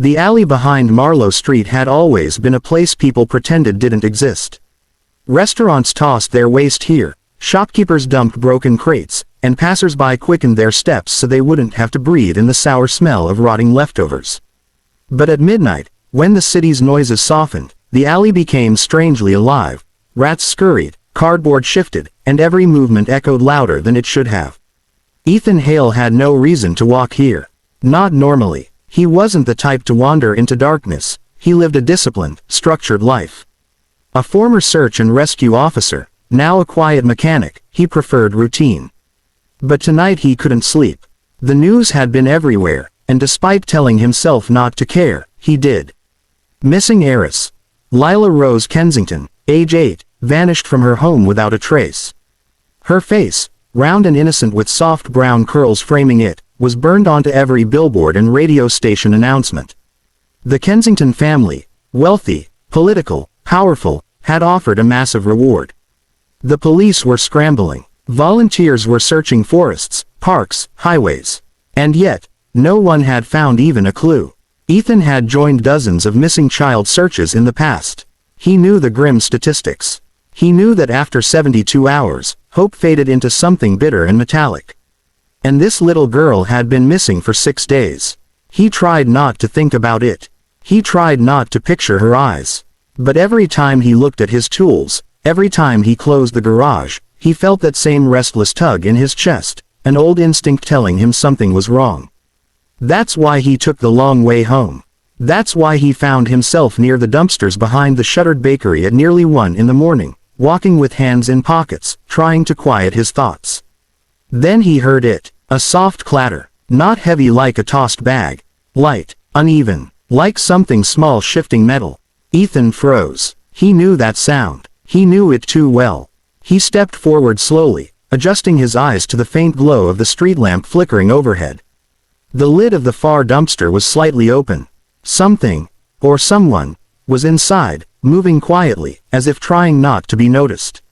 The alley behind Marlowe Street had always been a place people pretended didn't exist. Restaurants tossed their waste here, shopkeepers dumped broken crates, and passers-by quickened their steps so they wouldn't have to breathe in the sour smell of rotting leftovers. But at midnight, when the city's noises softened, the alley became strangely alive. Rats scurried, cardboard shifted, and every movement echoed louder than it should have. Ethan Hale had no reason to walk here. Not normally. He wasn't the type to wander into darkness. He lived a disciplined, structured life. A former search and rescue officer, now a quiet mechanic, he preferred routine. But tonight he couldn't sleep. The news had been everywhere, and despite telling himself not to care, he did. Missing heiress. Lila Rose Kensington, age 8, vanished from her home without a trace. Her face, round and innocent with soft brown curls framing it, was burned onto every billboard and radio station announcement. The Kensington family, wealthy, political, powerful, had offered a massive reward. The police were scrambling. Volunteers were searching forests, parks, highways. And yet, no one had found even a clue. Ethan had joined dozens of missing child searches in the past. He knew the grim statistics. He knew that after 72 hours, hope faded into something bitter and metallic. And this little girl had been missing for 6 days. He tried not to think about it. He tried not to picture her eyes. But every time he looked at his tools, every time he closed the garage, he felt that same restless tug in his chest, an old instinct telling him something was wrong. That's why he took the long way home. That's why he found himself near the dumpsters behind the shuttered bakery at nearly 1 in the morning, walking with hands in pockets, trying to quiet his thoughts. Then he heard it, a soft clatter, not heavy like a tossed bag, light, uneven, like something small shifting metal. Ethan froze. He knew that sound. He knew it too well. He stepped forward slowly, adjusting his eyes to the faint glow of the street lamp flickering overhead. The lid of the far dumpster was slightly open. Something, or someone, was inside, moving quietly, as if trying not to be noticed.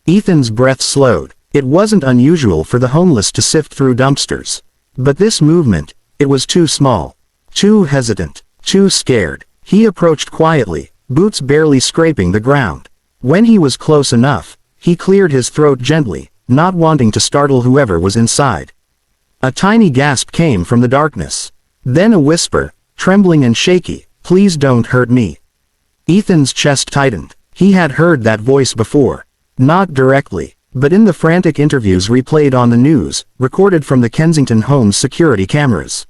Ethan's breath slowed. It wasn't unusual for the homeless to sift through dumpsters. But this movement, it was too small. Too hesitant. Too scared. He approached quietly, boots barely scraping the ground. When he was close enough, he cleared his throat gently, not wanting to startle whoever was inside. A tiny gasp came from the darkness. Then a whisper, trembling and shaky, "Please don't hurt me." Ethan's chest tightened. He had heard that voice before. Not directly, but in the frantic interviews replayed on the news, recorded from the Kensington home's security cameras.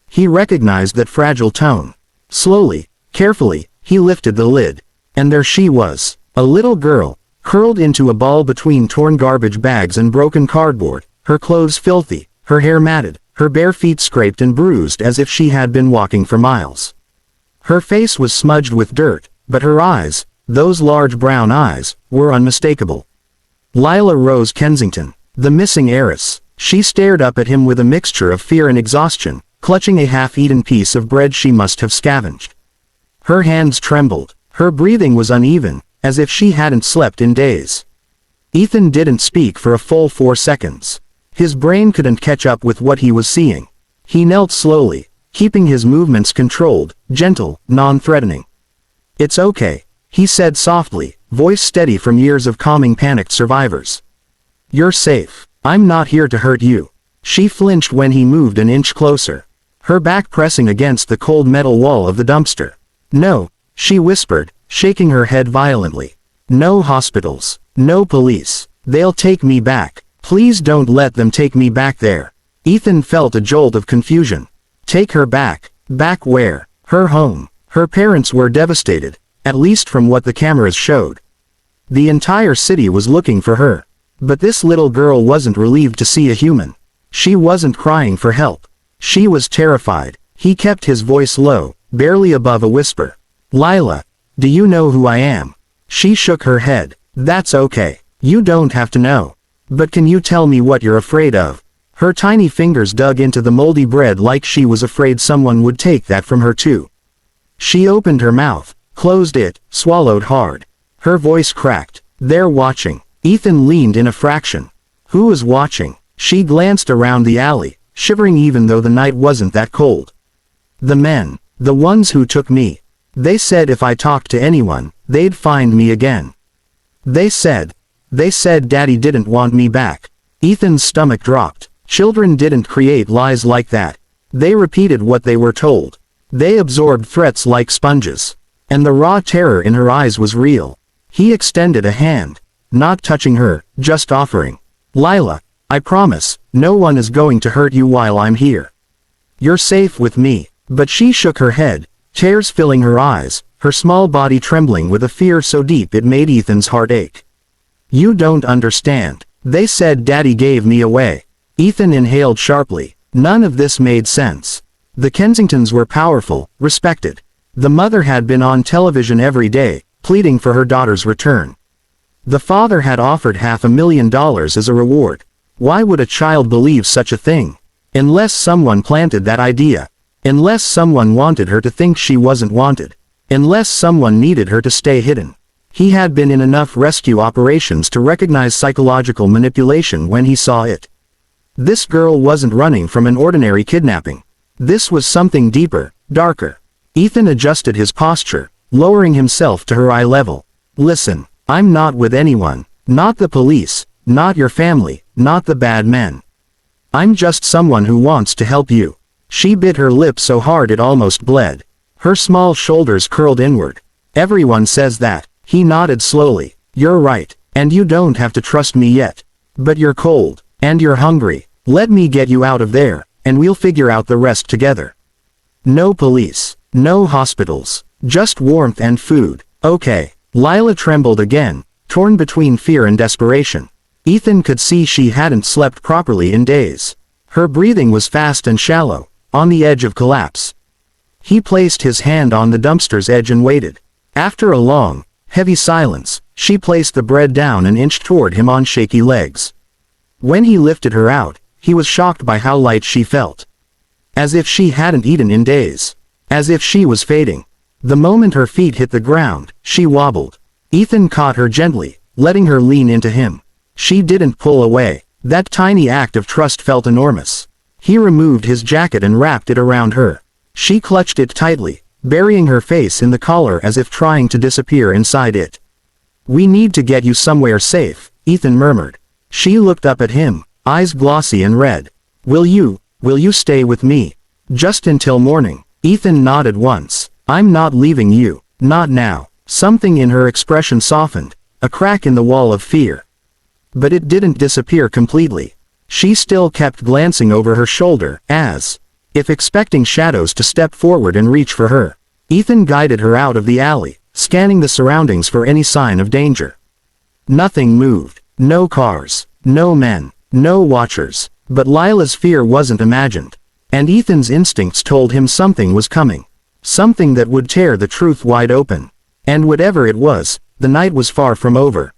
He recognized that fragile tone. Slowly, carefully, he lifted the lid. And there she was, a little girl, curled into a ball between torn garbage bags and broken cardboard, her clothes filthy, her hair matted, her bare feet scraped and bruised as if she had been walking for miles. Her face was smudged with dirt, but her eyes, those large brown eyes, were unmistakable. Lila Rose Kensington, the missing heiress. She stared up at him with a mixture of fear and exhaustion, clutching a half-eaten piece of bread she must have scavenged. Her hands trembled. Her breathing was uneven, as if she hadn't slept in days. Ethan didn't speak for a full 4 seconds. His brain couldn't catch up with what he was seeing. He knelt slowly, keeping his movements controlled, gentle, non-threatening. "It's okay," he said softly, voice steady from years of calming panicked survivors. "You're safe. I'm not here to hurt you." She flinched when he moved an inch closer, her back pressing against the cold metal wall of the dumpster. "No," she whispered, shaking her head violently. "No hospitals. No police. They'll take me back. Please don't let them take me back there." Ethan felt a jolt of confusion. Take her back? Back where? Her home. Her parents were devastated, at least from what the cameras showed. The entire city was looking for her. But this little girl wasn't relieved to see a human. She wasn't crying for help. She was terrified. He kept his voice low, barely above a whisper. "Lila, do you know who I am?" She shook her head. "That's okay. You don't have to know. But can you tell me what you're afraid of?" Her tiny fingers dug into the moldy bread like she was afraid someone would take that from her too. She opened her mouth, closed it, swallowed hard. Her voice cracked. "They're watching." Ethan leaned in a fraction. "Who is watching?" She glanced around the alley, shivering even though the night wasn't that cold. "The men. The ones who took me. They said if I talked to anyone, they'd find me again. They said Daddy didn't want me back. Ethan's stomach dropped. Children didn't create lies like that. They repeated what they were told. They absorbed threats like sponges. And the raw terror in her eyes was real. He extended a hand. Not touching her, just offering. Lila, I promise, no one is going to hurt you while I'm here. You're safe with me. But she shook her head, tears filling her eyes, her small body trembling with a fear so deep it made Ethan's heart ache. You don't understand. They said Daddy gave me away. Ethan inhaled sharply. None of this made sense. The Kensingtons were powerful, respected. The mother had been on television every day, pleading for her daughter's return. The father had offered $500,000 as a reward. Why would a child believe such a thing? Unless someone planted that idea. Unless someone wanted her to think she wasn't wanted. Unless someone needed her to stay hidden. He had been in enough rescue operations to recognize psychological manipulation when he saw it. This girl wasn't running from an ordinary kidnapping. This was something deeper, darker. Ethan adjusted his posture, lowering himself to her eye level. Listen, I'm not with anyone. Not the police, not your family, not the bad men. I'm just someone who wants to help you. She bit her lip so hard it almost bled. Her small shoulders curled inward. Everyone says that. He nodded slowly. You're right, and you don't have to trust me yet. But you're cold, and you're hungry. Let me get you out of there, and we'll figure out the rest together. No police, no hospitals, just warmth and food. Okay. Lila trembled again, torn between fear and desperation. Ethan could see she hadn't slept properly in days. Her breathing was fast and shallow, on the edge of collapse. He placed his hand on the dumpster's edge and waited. After a long, heavy silence, she placed the bread down and inched toward him on shaky legs. When he lifted her out, he was shocked by how light she felt. As if she hadn't eaten in days. As if she was fading. The moment her feet hit the ground, she wobbled. Ethan caught her gently, letting her lean into him. She didn't pull away. That tiny act of trust felt enormous. He removed his jacket and wrapped it around her. She clutched it tightly, burying her face in the collar as if trying to disappear inside it. We need to get you somewhere safe, Ethan murmured. She looked up at him, eyes glossy and red. Will you stay with me? Just until morning. Ethan nodded once. I'm not leaving you. Not now. Something in her expression softened, a crack in the wall of fear. But it didn't disappear completely. She still kept glancing over her shoulder, as if expecting shadows to step forward and reach for her. Ethan guided her out of the alley, scanning the surroundings for any sign of danger. Nothing moved. No cars. No men. No watchers. But Lila's fear wasn't imagined. And Ethan's instincts told him something was coming. Something that would tear the truth wide open. And whatever it was, the night was far from over.